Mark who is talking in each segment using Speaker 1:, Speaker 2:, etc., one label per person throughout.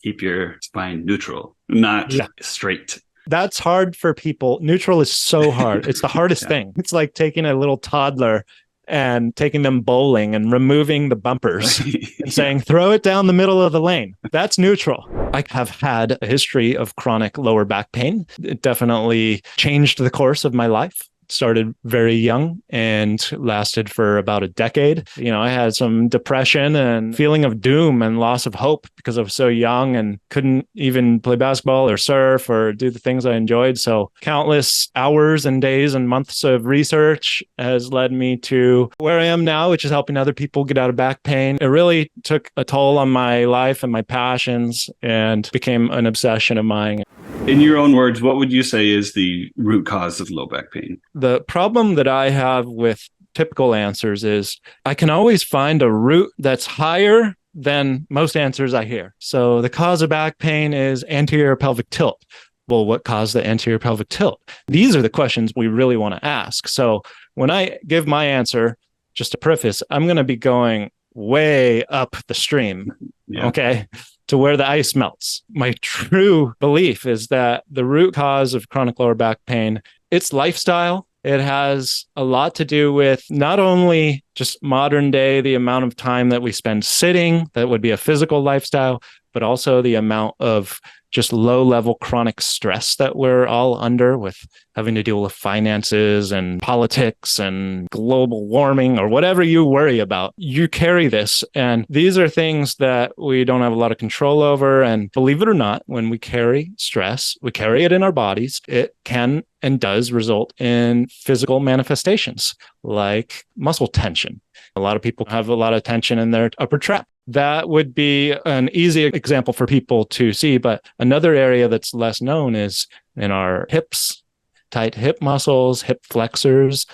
Speaker 1: keep your spine neutral, not straight.
Speaker 2: That's hard for people. Neutral is so hard. It's the hardest thing. It's like taking a little toddler and taking them bowling and removing the bumpers and saying, throw it down the middle of the lane. That's neutral. I have had a history of chronic lower back pain. It definitely changed the course of my life. Started very young and lasted for about a decade. I had some depression and feeling of doom and loss of hope because I was so young and couldn't even play basketball or surf or do the things I enjoyed. So countless hours and days and months of research has led me to where I am now, which is helping other people get out of back pain. It really took a toll on my life and my passions and became an obsession of mine.
Speaker 1: In your own words, what would you say is the root cause of low back pain?
Speaker 2: The problem that I have with typical answers is I can always find a root that's higher than most answers I hear. So the cause of back pain is anterior pelvic tilt. Well, what caused the anterior pelvic tilt? These are the questions we really want to ask. So when I give my answer, just to preface, I'm going to be going way up the stream. Okay. To where the ice melts. My true belief is that the root cause of chronic lower back pain, it's lifestyle. It has a lot to do with not only just modern day, the amount of time that we spend sitting, that would be a physical lifestyle, but also the amount of just low-level chronic stress that we're all under with having to deal with finances and politics and global warming or whatever you worry about. You carry this, and these are things that we don't have a lot of control over. And believe it or not, when we carry stress, we carry it in our bodies. It can and does result in physical manifestations like muscle tension. A lot of people have a lot of tension in their upper trap. That would be an easy example for people to see. But another area that's less known is in our hips, tight hip muscles, hip flexors,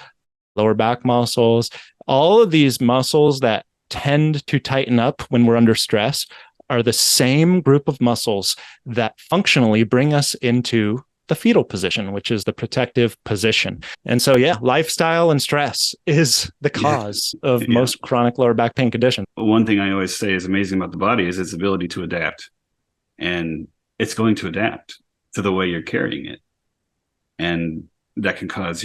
Speaker 2: lower back muscles. All of these muscles that tend to tighten up when we're under stress are the same group of muscles that functionally bring us into the fetal position, which is the protective position. And so, lifestyle and stress is the cause of most chronic lower back pain conditions.
Speaker 1: One thing I always say is amazing about the body is its ability to adapt. And it's going to adapt to the way you're carrying it. And that can cause,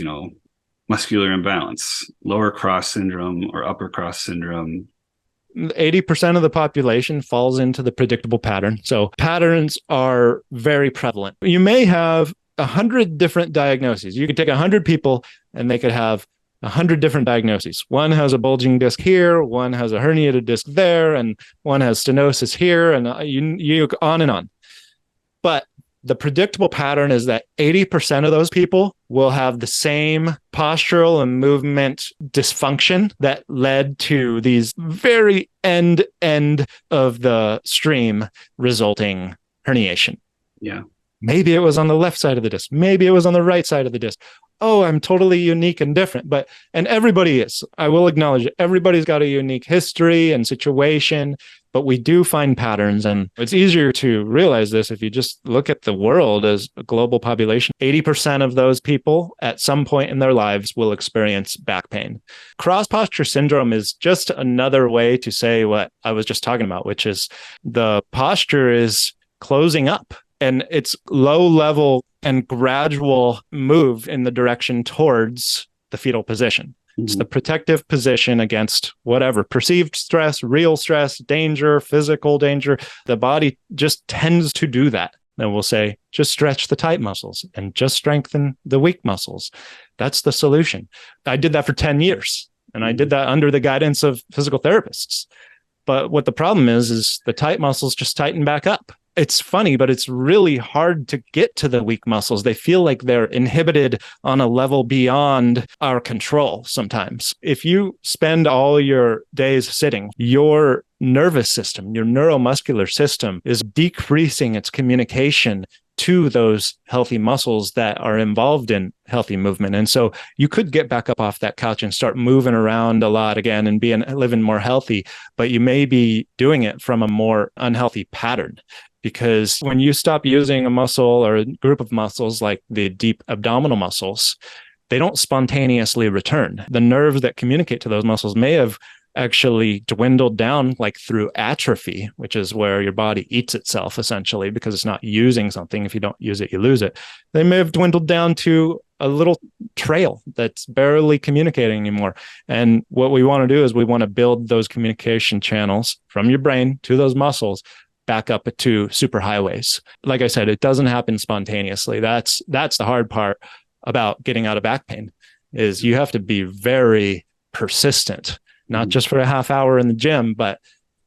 Speaker 1: muscular imbalance, lower cross syndrome or upper cross syndrome.
Speaker 2: 80% of the population falls into the predictable pattern. So patterns are very prevalent. You may have 100 different diagnoses. You could take 100 people and they could have 100 different diagnoses. One has a bulging disc here, one has a herniated disc there, and one has stenosis here, and you on and on. But the predictable pattern is that 80% of those people will have the same postural and movement dysfunction that led to these very end of the stream resulting herniation.
Speaker 1: Yeah.
Speaker 2: Maybe it was on the left side of the disc. Maybe it was on the right side of the disc. Oh, I'm totally unique and different. And everybody is. I will acknowledge it. Everybody's got a unique history and situation, but we do find patterns. And it's easier to realize this if you just look at the world as a global population. 80% of those people at some point in their lives will experience back pain. Cross posture syndrome is just another way to say what I was just talking about, which is the posture is closing up. And it's low level and gradual move in the direction towards the fetal position. Mm-hmm. It's the protective position against whatever perceived stress, real stress, danger, physical danger. The body just tends to do that. And we'll say, just stretch the tight muscles and just strengthen the weak muscles. That's the solution. I did that for 10 years. And I did that under the guidance of physical therapists. But what the problem is the tight muscles just tighten back up. It's funny, but it's really hard to get to the weak muscles. They feel like they're inhibited on a level beyond our control sometimes. If you spend all your days sitting, your nervous system, your neuromuscular system is decreasing its communication to those healthy muscles that are involved in healthy movement. And so you could get back up off that couch and start moving around a lot again and living more healthy, but you may be doing it from a more unhealthy pattern. Because when you stop using a muscle or a group of muscles like the deep abdominal muscles, they don't spontaneously return. The nerves that communicate to those muscles may have actually dwindled down like through atrophy, which is where your body eats itself essentially because it's not using something. If you don't use it, you lose it. They may have dwindled down to a little trail that's barely communicating anymore. And what we want to do is we want to build those communication channels from your brain to those muscles back up to superhighways. Like I said, it doesn't happen spontaneously. That's the hard part about getting out of back pain is you have to be very persistent, not just for a half hour in the gym, but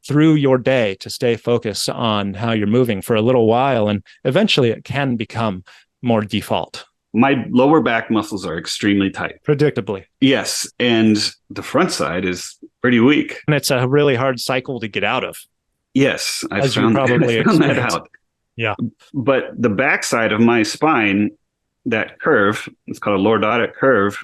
Speaker 2: through your day to stay focused on how you're moving for a little while. And eventually it can become more default.
Speaker 1: My lower back muscles are extremely tight.
Speaker 2: Predictably.
Speaker 1: Yes. And the front side is pretty weak.
Speaker 2: And it's a really hard cycle to get out of.
Speaker 1: Yes. I
Speaker 2: As
Speaker 1: found
Speaker 2: you probably
Speaker 1: that out.
Speaker 2: Yeah.
Speaker 1: But the back side of my spine, that curve, it's called a lordotic curve,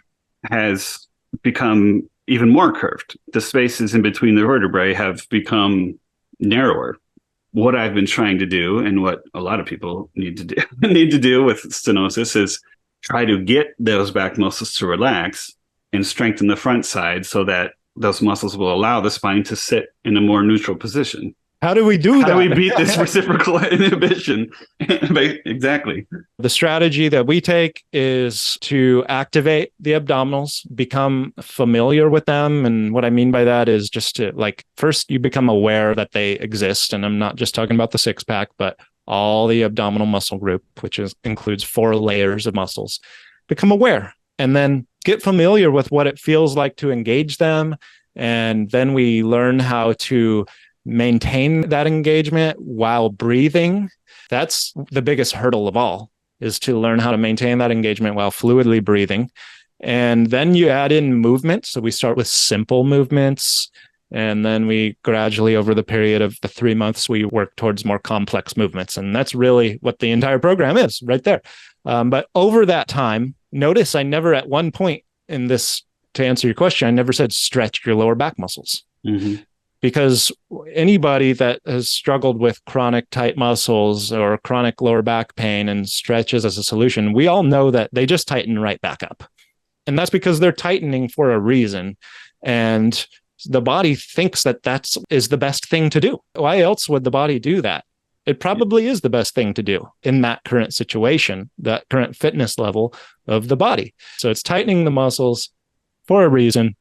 Speaker 1: has become even more curved. The spaces in between the vertebrae have become narrower. What I've been trying to do, and what a lot of people need to do with stenosis, is try to get those back muscles to relax and strengthen the front side so that those muscles will allow the spine to sit in a more neutral position.
Speaker 2: How do we do that?
Speaker 1: How do we beat this reciprocal inhibition? Exactly.
Speaker 2: The strategy that we take is to activate the abdominals, become familiar with them. And what I mean by that is just to first you become aware that they exist. And I'm not just talking about the six pack, but all the abdominal muscle group, which includes 4 layers of muscles. Become aware and then get familiar with what it feels like to engage them. And then we learn how to maintain that engagement while breathing. That's the biggest hurdle of all, is to learn how to maintain that engagement while fluidly breathing. And then you add in movement. So we start with simple movements. And then we gradually, over the period of the 3 months, we work towards more complex movements. And that's really what the entire program is right there. But over that time, notice I never at one point in this, to answer your question, I never said stretch your lower back muscles. Mm-hmm. Because anybody that has struggled with chronic tight muscles or chronic lower back pain and stretches as a solution, we all know that they just tighten right back up. And that's because they're tightening for a reason. And the body thinks that is the best thing to do. Why else would the body do that? It probably is the best thing to do in that current situation, that current fitness level of the body. So it's tightening the muscles for a reason.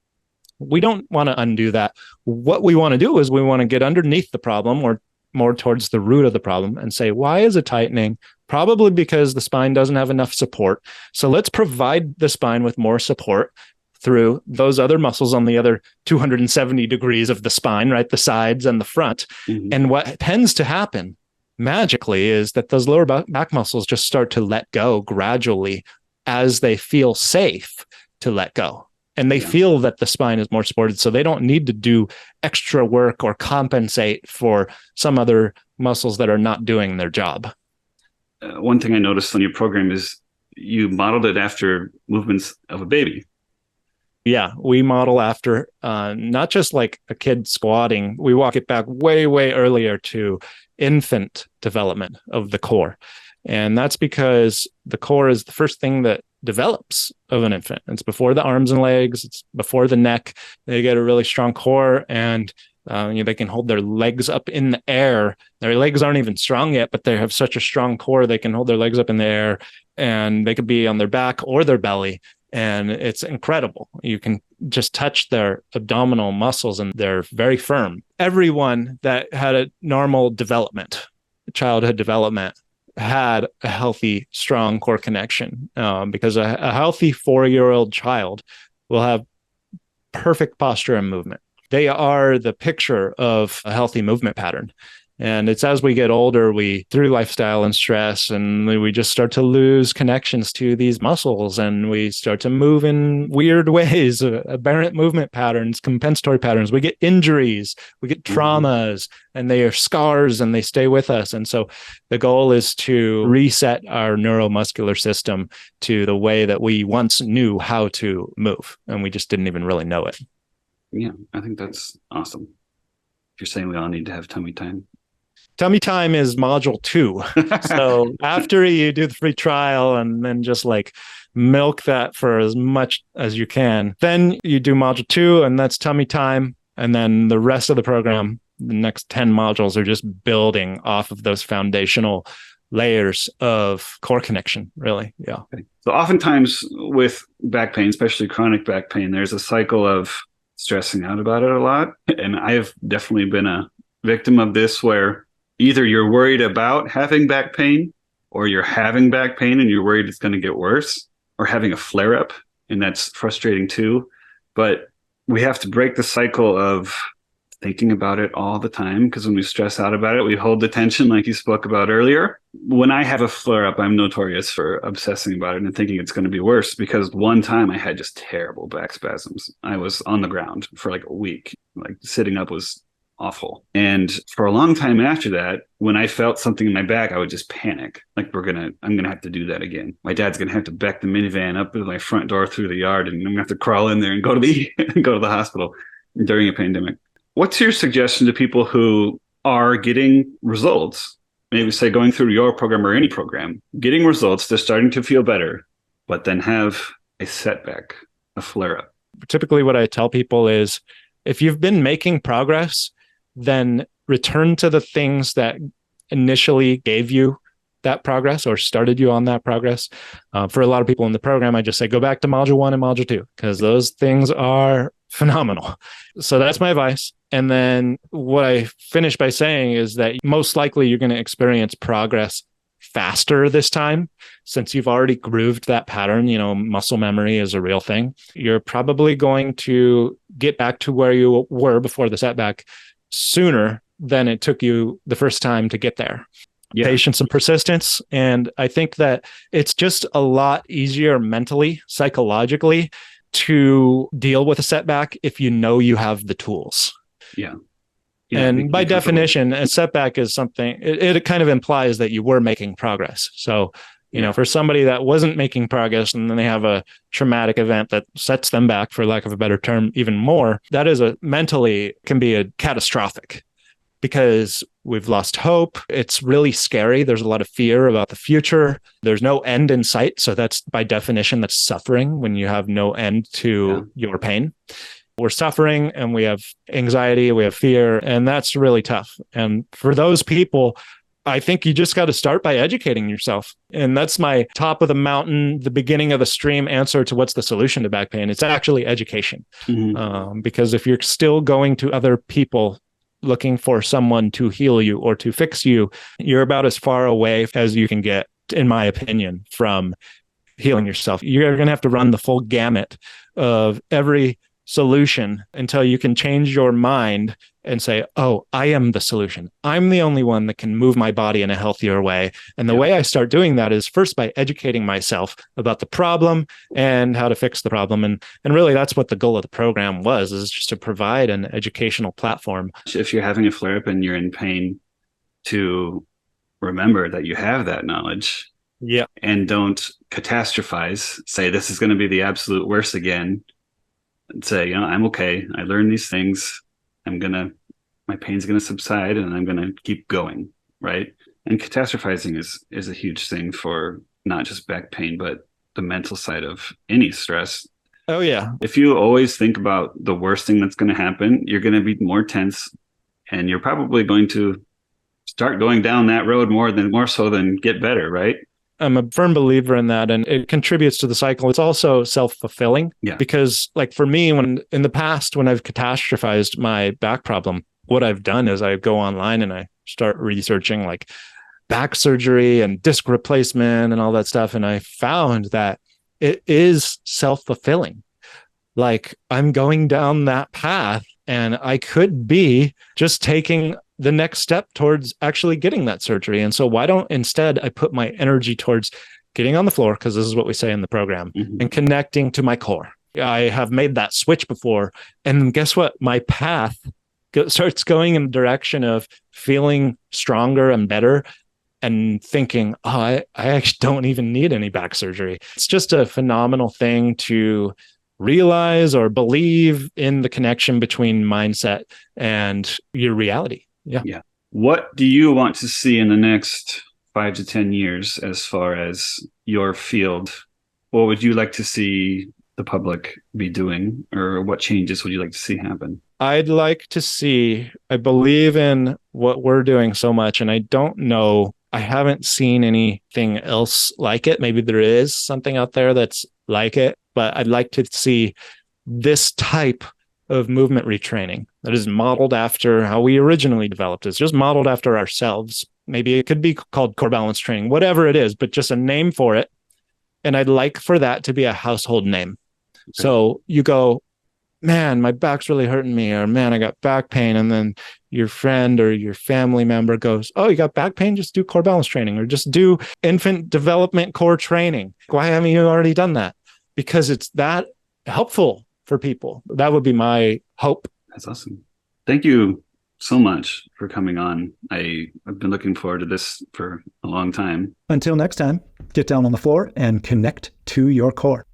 Speaker 2: We don't want to undo that. What we want to do is we want to get underneath the problem or more towards the root of the problem and say, why is it tightening? Probably because the spine doesn't have enough support. So let's provide the spine with more support through those other muscles on the other 270 degrees of the spine, right? The sides and the front. Mm-hmm. And what tends to happen magically is that those lower back muscles just start to let go gradually as they feel safe to let go. And they feel that the spine is more supported, so they don't need to do extra work or compensate for some other muscles that are not doing their job.
Speaker 1: One thing I noticed on your program is you modeled it after movements of a baby.
Speaker 2: Yeah, we model after not just like a kid squatting. We walk it back way, way earlier to infant development of the core. And that's because the core is the first thing that develops of an infant. It's before the arms and legs. It's before the neck. They get a really strong core, and they can hold their legs up in the air. Their legs aren't even strong yet, but they have such a strong core. They can hold their legs up in the air, and they could be on their back or their belly. And it's incredible. You can just touch their abdominal muscles, and they're very firm. Everyone that had a normal development, childhood development, had a healthy, strong core connection, because a healthy 4-year-old child will have perfect posture and movement. They are the picture of a healthy movement pattern. And it's as we get older, through lifestyle and stress, and we just start to lose connections to these muscles, and we start to move in weird ways, aberrant movement patterns, compensatory patterns. We get injuries, we get traumas, and they are scars, and they stay with us. And so the goal is to reset our neuromuscular system to the way that we once knew how to move, and we just didn't even really know it.
Speaker 1: Yeah, I think that's awesome. You're saying we all need to have tummy time.
Speaker 2: Tummy time is module 2. So after you do the free trial and then just milk that for as much as you can, then you do module 2, and that's tummy time. And then the rest of the program, the next 10 modules are just building off of those foundational layers of core connection, really. Yeah.
Speaker 1: Okay. So oftentimes with back pain, especially chronic back pain, there's a cycle of stressing out about it a lot. And I've definitely been a victim of this where either you're worried about having back pain or you're having back pain and you're worried it's going to get worse, or having a flare up. And that's frustrating too. But we have to break the cycle of thinking about it all the time, because when we stress out about it, we hold the tension like you spoke about earlier. When I have a flare up, I'm notorious for obsessing about it and thinking it's going to be worse, because one time I had just terrible back spasms. I was on the ground for like a week. Like sitting up was awful. And for a long time after that, when I felt something in my back, I would just panic. Like I'm going to have to do that again. My dad's going to have to back the minivan up to my front door through the yard, and I'm going to have to crawl in there and go to the hospital during a pandemic. What's your suggestion to people who are getting results, maybe say going through your program or any program, getting results, they're starting to feel better, but then have a setback, a flare up?
Speaker 2: Typically what I tell people is, if you've been making progress, then return to the things that initially gave you that progress or started you on that progress. For a lot of people in the program, I just say, go back to module 1 and module 2, because those things are phenomenal. So that's my advice. And then what I finish by saying is that most likely you're going to experience progress faster this time, since you've already grooved that pattern. Muscle memory is a real thing. You're probably going to get back to where you were before the setback sooner than it took you the first time to get there. Yeah. Patience and persistence. And I think that it's just a lot easier mentally, psychologically, to deal with a setback if you know you have the tools.
Speaker 1: Yeah.
Speaker 2: And by definition, a setback is something, it kind of implies that you were making progress. So, for somebody that wasn't making progress and then they have a traumatic event that sets them back, for lack of a better term, even more, that is mentally can be a catastrophic, because we've lost hope. It's really scary. There's a lot of fear about the future. There's no end in sight. So that's by definition, that's suffering, when you have no end to your pain. We're suffering and we have anxiety, we have fear, and that's really tough. And for those people, I think you just got to start by educating yourself. And that's my top of the mountain, the beginning of the stream answer to what's the solution to back pain. It's actually education. Mm-hmm. Because if you're still going to other people looking for someone to heal you or to fix you, you're about as far away as you can get, in my opinion, from healing yourself. You're going to have to run the full gamut of every solution until you can change your mind and say, oh, I am the solution. I'm the only one that can move my body in a healthier way. And the way I start doing that is first by educating myself about the problem and how to fix the problem. And really that's what the goal of the program was, is just to provide an educational platform.
Speaker 1: If you're having a flare up and you're in pain, to remember that you have that knowledge.
Speaker 2: Yeah.
Speaker 1: And don't catastrophize, say this is going to be the absolute worst again. And say, I'm okay. I learned these things. My pain's going to subside and I'm going to keep going. Right. And catastrophizing is a huge thing for not just back pain, but the mental side of any stress.
Speaker 2: Oh, yeah.
Speaker 1: If you always think about the worst thing that's going to happen, you're going to be more tense, and you're probably going to start going down that road more so than get better. Right.
Speaker 2: I'm a firm believer in that, and it contributes to the cycle. It's also self-fulfilling, because like for me, when in the past, when I've catastrophized my back problem, what I've done is I go online and I start researching like back surgery and disc replacement and all that stuff. And I found that it is self-fulfilling. Like I'm going down that path, and I could be just taking the next step towards actually getting that surgery. And so why don't instead I put my energy towards getting on the floor, because this is what we say in the program, and connecting to my core. I have made that switch before. And guess what? My path starts going in the direction of feeling stronger and better and thinking, oh, I actually don't even need any back surgery. It's just a phenomenal thing to realize or believe in the connection between mindset and your reality. Yeah.
Speaker 1: What do you want to see in the next 5 to 10 years as far as your field? What would you like to see the public be doing, or what changes would you like to see happen?
Speaker 2: I'd like to see, I believe in what we're doing so much, and I don't know, I haven't seen anything else like it. Maybe there is something out there that's like it, but I'd like to see this type of movement retraining that is modeled after how we originally developed. It's just modeled after ourselves. Maybe it could be called core balance training, whatever it is, but just a name for it. And I'd like for that to be a household name. Okay. So you go, man, my back's really hurting me, or man, I got back pain. And then your friend or your family member goes, oh, you got back pain? Just do core balance training, or just do infant development core training. Why haven't you already done that? Because it's that helpful for people. That would be my hope.
Speaker 1: That's awesome. Thank you so much for coming on. I've been looking forward to this for a long time.
Speaker 3: Until next time, get down on the floor and connect to your core.